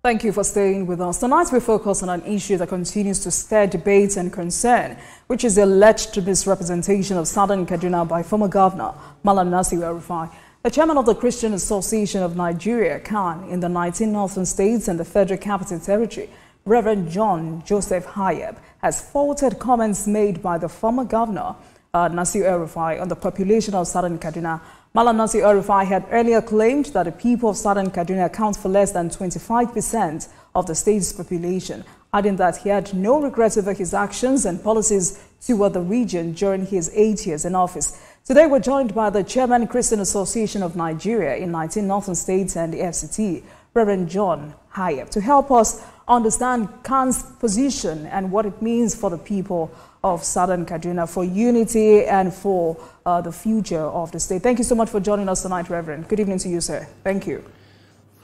Thank you for staying with us. Tonight we focus on an issue that continues to stir debate and concern, which is the alleged misrepresentation of Southern Kaduna by former Governor Malam Nasir El-Rufai. The chairman of the Christian Association of Nigeria, CAN, in the 19 northern states and the Federal Capital Territory, Reverend John Joseph Hayab, has faulted comments made by the former Governor Nasir El-Rufai on the population of Southern Kaduna. Malam Nasir El-Rufai had earlier claimed that the people of Southern Kaduna account for less than 25% of the state's population, adding that he had no regret over his actions and policies toward the region during his 8 years in office. Today, we're joined by the Chairman Christian Association of Nigeria in 19 northern states and the FCT, Reverend John Hayab, to help us understand CAN's position and what it means for the people of Southern Kaduna, for unity and for the future of the state. Thank you so much for joining us tonight, Reverend. Good evening to you, sir. Thank you.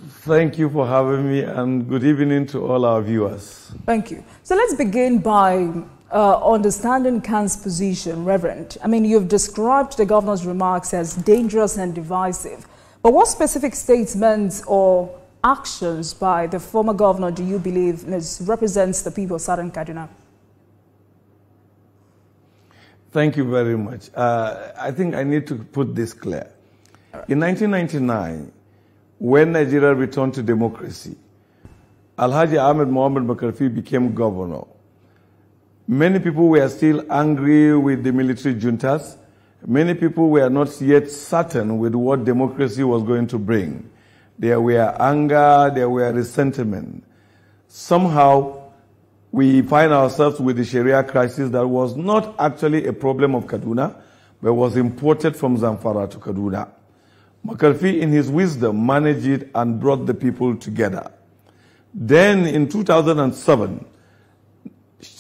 Thank you for having me, and good evening to all our viewers. Thank you. So let's begin by understanding CAN's position, Reverend. I mean, you've described the governor's remarks as dangerous and divisive, but what specific statements or actions by the former governor do you believe misrepresents the people of Southern Kaduna? Thank you very much. I think I need to put this clear. In 1999, when Nigeria returned to democracy, Alhaji Ahmed Mohamed Makarfi became governor. Many people were still angry with the military juntas. Many people were not yet certain with what democracy was going to bring. There were anger, there were resentment. Somehow, we find ourselves with the Sharia crisis that was not actually a problem of Kaduna, but was imported from Zamfara to Kaduna. Makarfi, in his wisdom, managed it and brought the people together. Then, in 2007,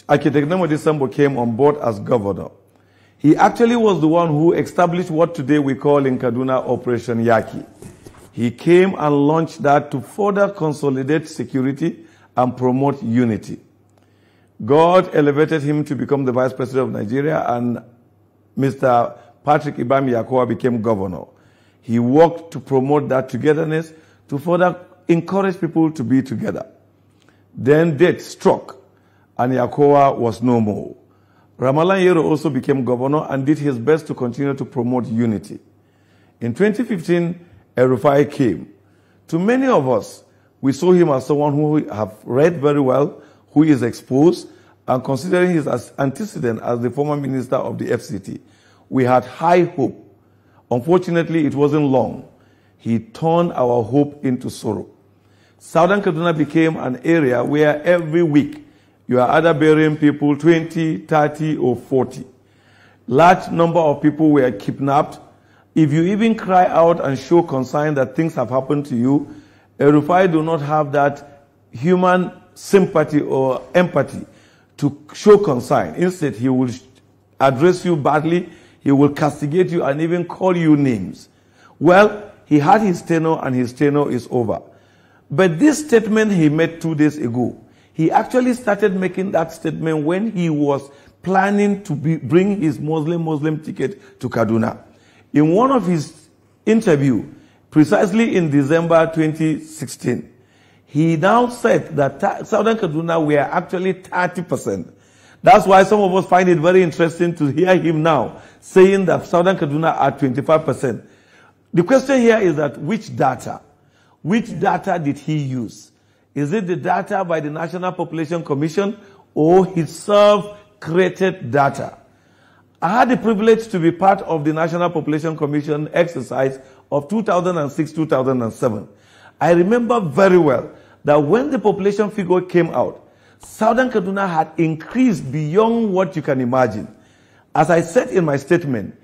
Architect Namadi Sambo came on board as governor. He actually was the one who established what today we call in Kaduna Operation Yaki. He came and launched that to further consolidate security and promote unity. God elevated him to become the Vice President of Nigeria, and Mr. Patrick Ibami Yakowa became governor. He worked to promote that togetherness, to further encourage people to be together. Then death struck, and Yakowa was no more. Ramalan Yero also became governor and did his best to continue to promote unity. In 2015, El-Rufai came. To many of us, we saw him as someone who have read very well, who is exposed, and considering his antecedent as the former minister of the FCT, we had high hope. Unfortunately, it wasn't long. He turned our hope into sorrow. Southern Kaduna became an area where every week you are either burying people 20, 30, or 40. Large number of people were kidnapped. If you even cry out and show concern that things have happened to you, El-Rufai do not have that human sympathy or empathy to show concern. Instead, he will address you badly, he will castigate you and even call you names. Well, he had his tenure and his tenure is over. But this statement he made 2 days ago, he actually started making that statement when he was planning to bring his Muslim ticket to Kaduna. In one of his interviews, precisely in December 2016, he now said that Southern Kaduna were actually 30%. That's why some of us find it very interesting to hear him now saying that Southern Kaduna are 25%. The question here is that which data? Which data did he use? Is it the data by the National Population Commission or his self-created data? I had the privilege to be part of the National Population Commission exercise of 2006-2007. I remember very well that when the population figure came out, Southern Kaduna had increased beyond what you can imagine. As I said in my statement,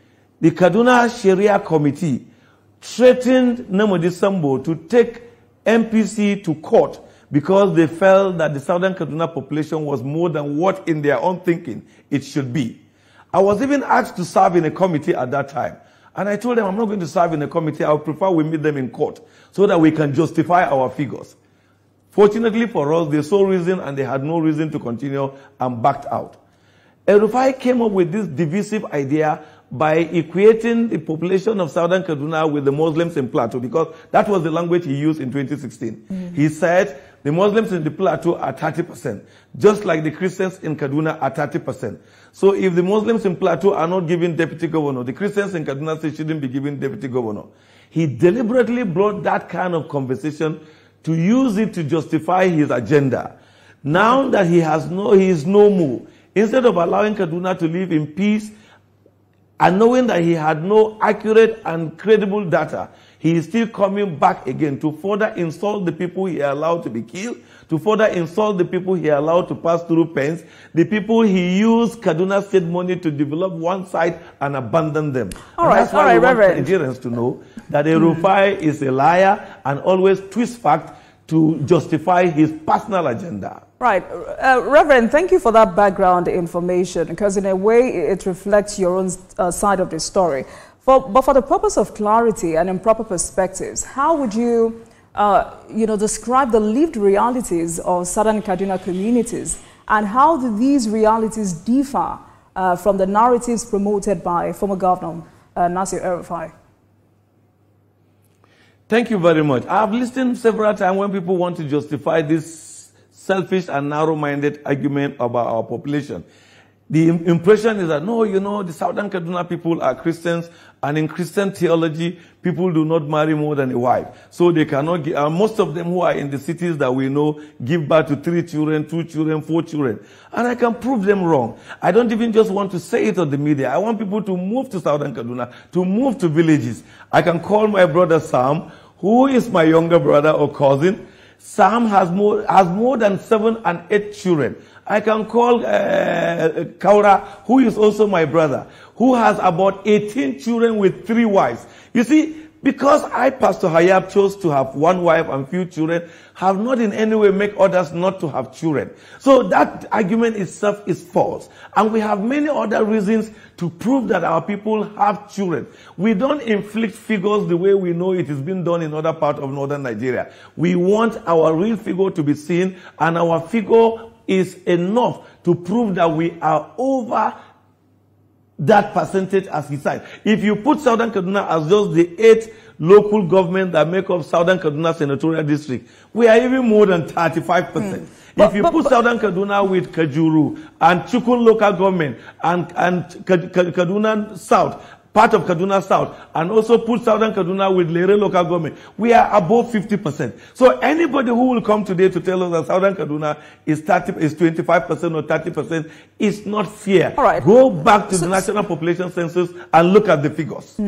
the Kaduna Sharia Committee threatened Namadi Sambo to take MPC to court because they felt that the Southern Kaduna population was more than what in their own thinking it should be. I was even asked to serve in a committee at that time. And I told them, I'm not going to serve in a committee. I would prefer we meet them in court so that we can justify our figures. Fortunately for us, they saw reason and they had no reason to continue and backed out. El-Rufai came up with this divisive idea by equating the population of Southern Kaduna with the Muslims in Plateau, because that was the language he used in 2016. He said the Muslims in the Plateau are 30%, just like the Christians in Kaduna are 30%. So if the Muslims in Plateau are not given deputy governor, the Christians in Kaduna shouldn't be given deputy governor. He deliberately brought that kind of conversation to use it to justify his agenda. Now that he is no more, instead of allowing Kaduna to live in peace, and knowing that he had no accurate and credible data, he is still coming back again to further insult the people he allowed to be killed, to further insult the people he allowed to pass through pens, the people he used Kaduna State money to develop one side and abandon them. That's why we want Nigerians to know that El-Rufai is a liar and always twist fact to justify his personal agenda. Right. Reverend, thank you for that background information, because in a way it reflects your own side of the story. But for the purpose of clarity and in proper perspectives, how would you, describe the lived realities of Southern Kaduna communities, and how do these realities differ from the narratives promoted by former Governor Nasir El-Rufai? Thank you very much. I've listened several times when people want to justify this selfish and narrow-minded argument about our population. The impression is that, no, the Southern Kaduna people are Christians, and in Christian theology, people do not marry more than a wife. So they cannot give, most of them who are in the cities that we know give birth to 3 children, 2 children, 4 children. And I can prove them wrong. I don't even just want to say it on the media. I want people to move to Southern Kaduna, to move to villages. I can call my brother Sam, who is my younger brother or cousin. Sam has more than 7 and 8 children. I can call Kaura, who is also my brother, who has about 18 children with 3 wives. You see, because I, Pastor Hayab, chose to have 1 wife and few children, have not in any way make others not to have children. So that argument itself is false. And we have many other reasons to prove that our people have children. We don't inflict figures the way we know it is being done in other parts of northern Nigeria. We want our real figure to be seen, and our figure is enough to prove that we are over that percentage as he said. If you put Southern Kaduna as just the 8 local government that make up Southern Kaduna Senatorial District, we are even more than 35%. If you put Southern Kaduna with Kajuru and Chukun local government and Kaduna South, part of Kaduna South, and also put Southern Kaduna with Lere local government, we are above 50%. So anybody who will come today to tell us that Southern Kaduna is 25% or 30% is not fair. All right. Go back to the National Population Census and look at the figures.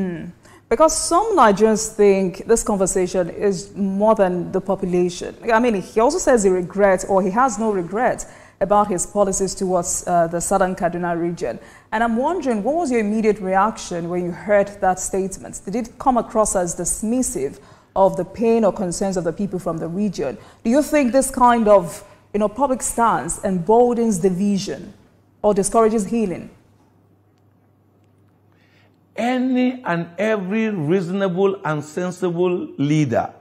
Because some Nigerians think this conversation is more than the population. I mean, he also says he regrets, or he has no regret about his policies towards the Southern Kaduna region. And I'm wondering, what was your immediate reaction when you heard that statement? Did it come across as dismissive of the pain or concerns of the people from the region? Do you think this kind of public stance emboldens division or discourages healing? Any and every reasonable and sensible leader,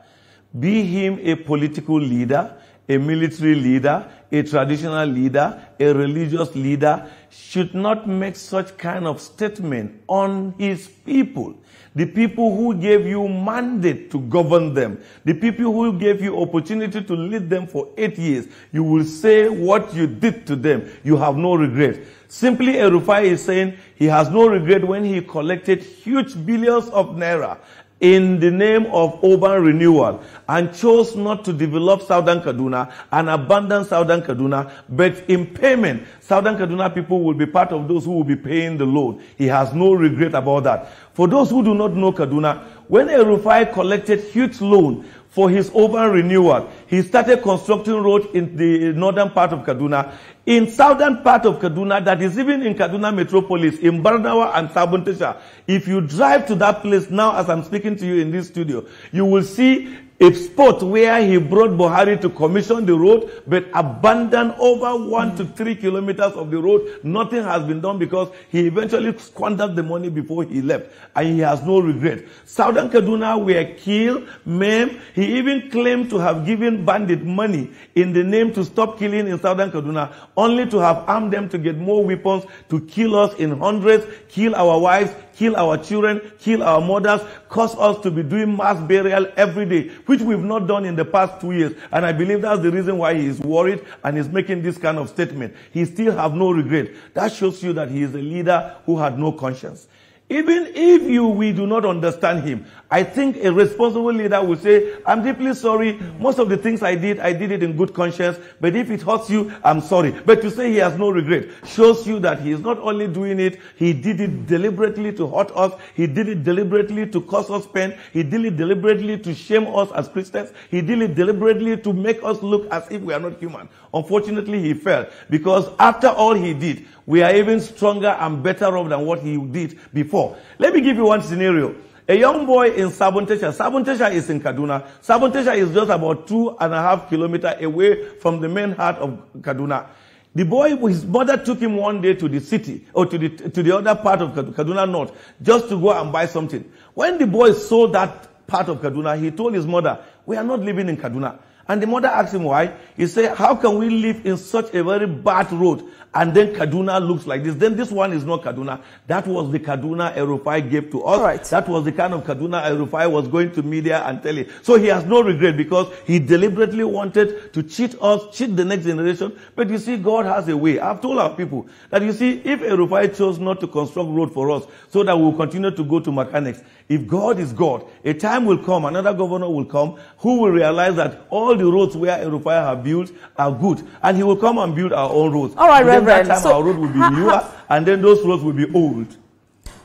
be him a political leader, a military leader, a traditional leader, a religious leader, should not make such kind of statement on his people. The people who gave you mandate to govern them, the people who gave you opportunity to lead them for 8 years, you will say what you did to them. You have no regret. Simply, El-Rufai is saying he has no regret when he collected huge billions of naira in the name of urban renewal and chose not to develop Southern Kaduna and abandon Southern Kaduna, but in payment, Southern Kaduna people will be part of those who will be paying the loan. He has no regret about that. For those who do not know Kaduna, when El-Rufai collected huge loan for his urban renewal, he started constructing roads in the northern part of Kaduna. In southern part of Kaduna, that is even in Kaduna Metropolis, in Barnawa and Sabuntesha, if you drive to that place now as I'm speaking to you in this studio, you will see a spot where he brought Buhari to commission the road, but abandoned over 1 to 3 kilometers of the road. Nothing has been done because he eventually squandered the money before he left, and he has no regret. Southern Kaduna were killed, maimed. He even claimed to have given bandit money in the name to stop killing in Southern Kaduna, only to have armed them to get more weapons to kill us in hundreds, kill our wives, kill our children, kill our mothers, cause us to be doing mass burial every day, which we've not done in the past 2 years. And I believe that's the reason why he is worried and is making this kind of statement. He still have no regret. That shows you that he is a leader who had no conscience. Even if we do not understand him, I think a responsible leader will say, I'm deeply sorry. Most of the things I did it in good conscience. But if it hurts you, I'm sorry. But to say he has no regret shows you that he is not only doing it, he did it deliberately to hurt us. He did it deliberately to cause us pain. He did it deliberately to shame us as Christians. He did it deliberately to make us look as if we are not human. Unfortunately, he failed, because after all he did, we are even stronger and better off than what he did before. Let me give you one scenario. A young boy in Sabontesha. Sabontesha is in Kaduna. Sabontesha is just about 2.5 kilometers away from the main heart of Kaduna. The boy, his mother took him one day to the city, or to the other part of Kaduna North, just to go and buy something. When the boy saw that part of Kaduna, he told his mother, we are not living in Kaduna. And the mother asked him why. He said, how can we live in such a very bad road and then Kaduna looks like this? Then this one is not Kaduna. That was the Kaduna El-Rufai gave to us. Right. That was the kind of Kaduna El-Rufai was going to media and telling. So he has no regret, because he deliberately wanted to cheat us, cheat the next generation. But you see, God has a way. I've told our people that, you see, if El-Rufai chose not to construct road for us so that we'll continue to go to mechanics, if God is God, a time will come, another governor will come, who will realize that all the roads where El-Rufai have built are good, and he will come and build our own roads. All right, Reverend. That time, so our road will be newer, and then those roads will be old.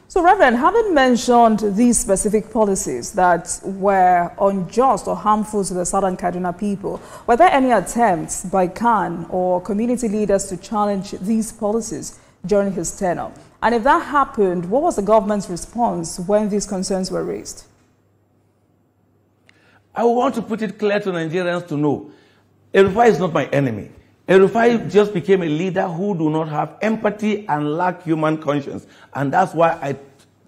So, Reverend, having mentioned these specific policies that were unjust or harmful to the Southern Kaduna people, were there any attempts by Khan or community leaders to challenge these policies during his tenure? And if that happened, what was the government's response when these concerns were raised? I want to put it clear to Nigerians to know, El-Rufai is not my enemy. El-Rufai just became a leader who do not have empathy and lack human conscience. And that's why I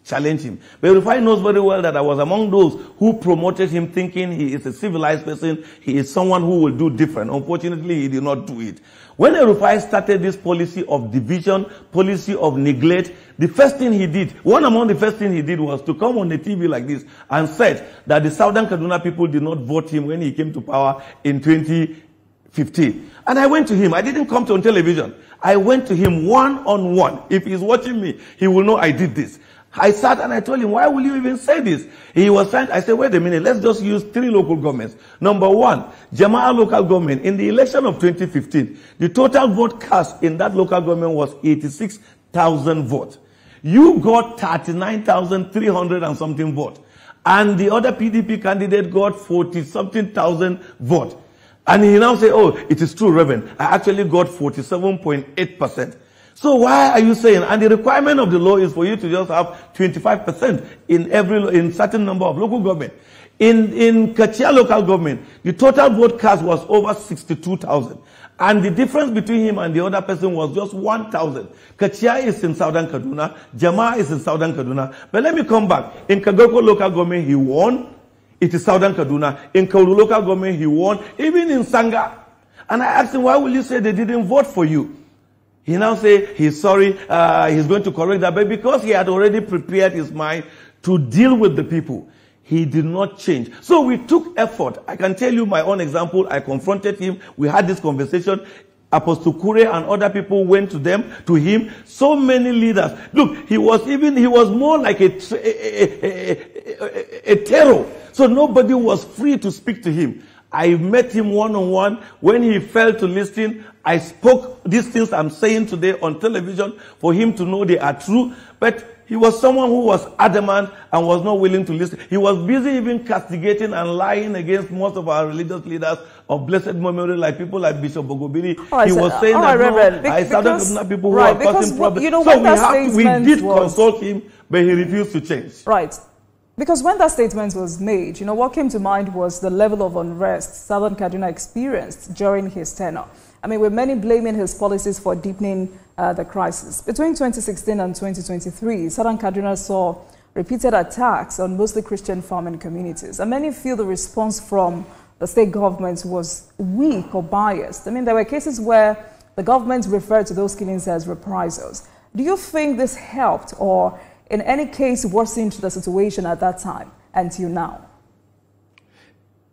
challenge him. But El-Rufai knows very well that I was among those who promoted him, thinking he is a civilized person, he is someone who will do different. Unfortunately, he did not do it. When El-Rufai started this policy of division, policy of neglect, the first thing he did, one among the first things he did was to come on the TV like this and said that the Southern Kaduna people did not vote him when he came to power in 2015. And I went to him. I didn't come on television. I went to him one-on-one. If he's watching me, he will know I did this. I sat and I told him, why will you even say this? He was saying, I said, wait a minute, let's just use 3 local governments. Number 1, Jama'ah local government. In the election of 2015, the total vote cast in that local government was 86,000 votes. You got 39,300 and something votes. And the other PDP candidate got 40-something thousand votes. And he now say, oh, it is true, Reverend. I actually got 47.8%. So why are you saying, and the requirement of the law is for you to just have 25% in certain number of local government. In Kachia local government, the total vote cast was over 62,000. And the difference between him and the other person was just 1,000. Kachia is in Southern Kaduna, Jama'ah is in Southern Kaduna. But let me come back. In Kagoko local government, he won. It is Southern Kaduna. In Kauru local government, he won. Even in Sanga. And I asked him, why will you say they didn't vote for you? He now say he's sorry, he's going to correct that. But because he had already prepared his mind to deal with the people, he did not change. So we took effort. I can tell you my own example. I confronted him. We had this conversation. Apostle Kure and other people went to him. So many leaders. Look, he was more like a terror. So nobody was free to speak to him. I met him one-on-one. When he failed to listen, I spoke these things I'm saying today on television for him to know they are true. But he was someone who was adamant and was not willing to listen. He was busy even castigating and lying against most of our religious leaders of blessed memory, like people like Bishop Bogobiri. He was saying that Southern people who are causing problems. So we did consult him, but he refused to change. Right. Because when that statement was made, what came to mind was the level of unrest Southern Kaduna experienced during his tenure. I mean, with many blaming his policies for deepening the crisis. Between 2016 and 2023, Southern Kaduna saw repeated attacks on mostly Christian farming communities. And many feel the response from the state government was weak or biased. I mean, there were cases where the government referred to those killings as reprisals. Do you think this helped or in any case worsened the situation at that time until now?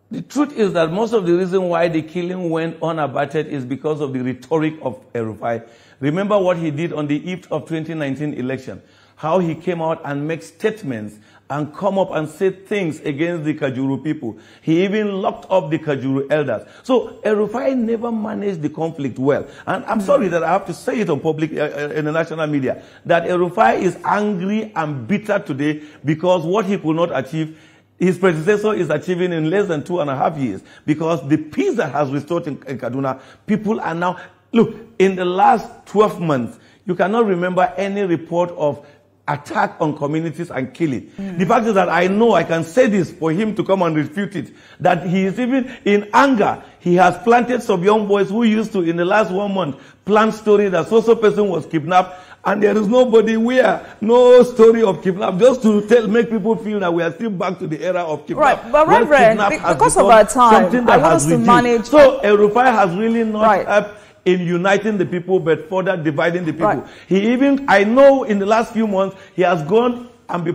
The truth is that most of the reason why the killing went unabated is because of the rhetoric of El-Rufai. Remember what he did on the eve of 2019 election, how he came out and made statements and come up and say things against the Kajuru people. He even locked up the Kajuru elders. So El-Rufai never managed the conflict well. And I'm sorry that I have to say it on public, in the national media, that El-Rufai is angry and bitter today because what he could not achieve, his predecessor is achieving in less than 2.5 years, because the peace that has restored in Kaduna, people are now, look, in the last 12 months, you cannot remember any report of attack on communities and killing. The fact is that I know I can say this for him to come and refute it, that he is even in anger. He has planted some young boys who used to, in the last 1 month, plant story that so-so person was kidnapped, and there is nobody where, no story of kidnap, just to make people feel that we are still back to the era of kidnap. Right, but Reverend, because of our time, I want us to manage. So El-Rufai has really not helped in uniting the people, but further dividing the people. He even, I know in the last few months, he has gone and be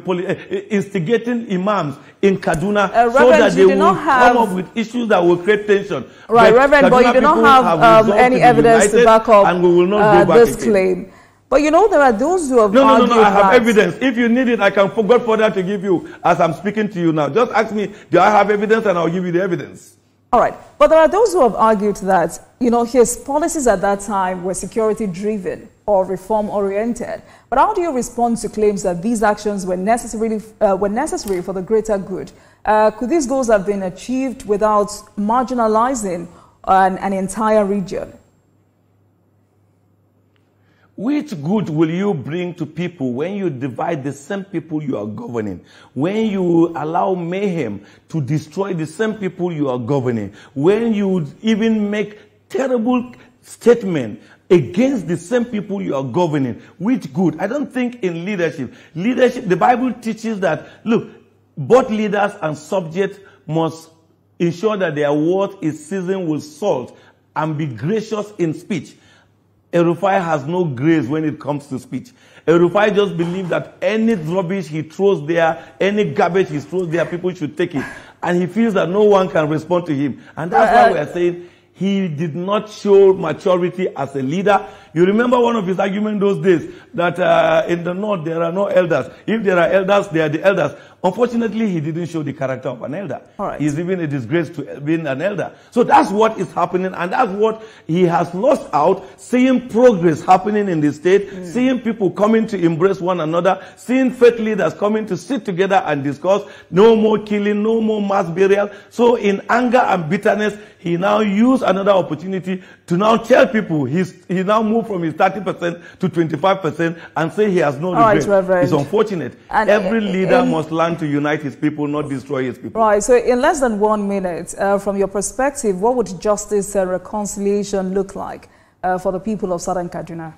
instigating imams in Kaduna so that they will come up with issues that will create tension. Right, Reverend, but you do not have any evidence to back up and we will not go back this claim. But you know, there are those who have argued I have evidence. If you need it, I can go further to give you as I'm speaking to you now. Just ask me, do I have evidence, and I'll give you the evidence. All right. But there are those who have argued that, you know, his policies at that time were security-driven or reform-oriented. But how do you respond to claims that these actions were necessary for the greater good? Could these goals have been achieved without marginalizing an entire region? Which good will you bring to people when you divide the same people you are governing? When you allow mayhem to destroy the same people you are governing? When you even make terrible statements against the same people you are governing? Which good? I don't think in leadership. The Bible teaches that, look, both leaders and subjects must ensure that their word is seasoned with salt and be gracious in speech. El-Rufai has no grace when it comes to speech. El-Rufai just believes that any rubbish he throws there, any garbage he throws there, people should take it. And he feels that no one can respond to him. And that's why we are saying he did not show maturity as a leader. You remember one of his arguments those days, that in the north there are no elders. If there are elders, they are the elders. Unfortunately, he didn't show the character of an elder. He's even a disgrace to being an elder. So that's what is happening, and that's what he has lost out, seeing progress happening in the state, seeing people coming to embrace one another, seeing faith leaders coming to sit together and discuss, no more killing, no more mass burial. So in anger and bitterness, he now used another opportunity to now tell people he now moved from his 30% to 25% and say he has no regret. It's unfortunate. And every leader must learn to unite his people, not destroy his people. Right. So in less than 1 minute, from your perspective, what would justice and reconciliation look like for the people of Southern Kaduna?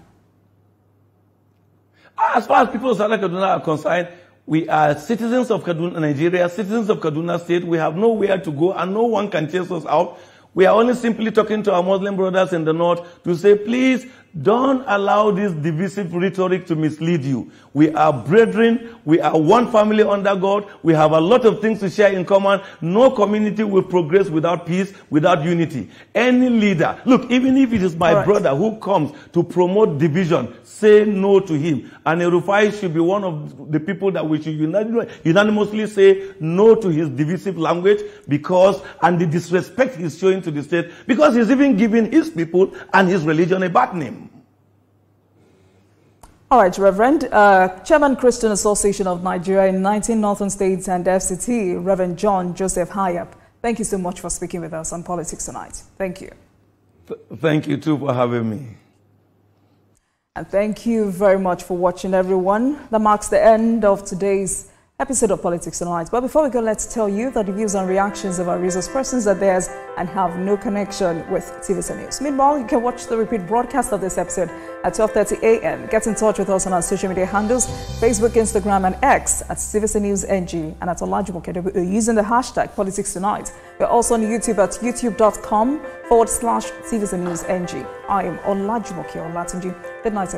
As far as people of Southern Kaduna are concerned, we are citizens of Kaduna, Nigeria, citizens of Kaduna State. We have nowhere to go and no one can chase us out. We are only simply talking to our Muslim brothers in the north to say, please don't allow this divisive rhetoric to mislead you. We are brethren. We are one family under God. We have a lot of things to share in common. No community will progress without peace, without unity. Any leader, look, even if it is my brother who comes to promote division, say no to him. And El-Rufai should be one of the people that we should unanimously say no to his divisive language, because, and the disrespect he's showing to the state, because he's even giving his people and his religion a bad name. All right, Reverend. Chairman Christian Association of Nigeria in 19 northern states and FCT, Reverend John Joseph Hayab, thank you so much for speaking with us on Politics Tonight. Thank you. Thank you too for having me. And thank you very much for watching, everyone. That marks the end of today's episode of Politics Tonight. But before we go, let's tell you that the views and reactions of our resource persons are theirs and have no connection with TVC News. Meanwhile, you can watch the repeat broadcast of this episode at 12:30 a.m. Get in touch with us on our social media handles, Facebook, Instagram, and X at TVC News NG and at Olajumo using the hashtag Politics Tonight. We're also on YouTube at youtube.com/TVC News NG. I am Olajumo Olatunji. Good night, everyone.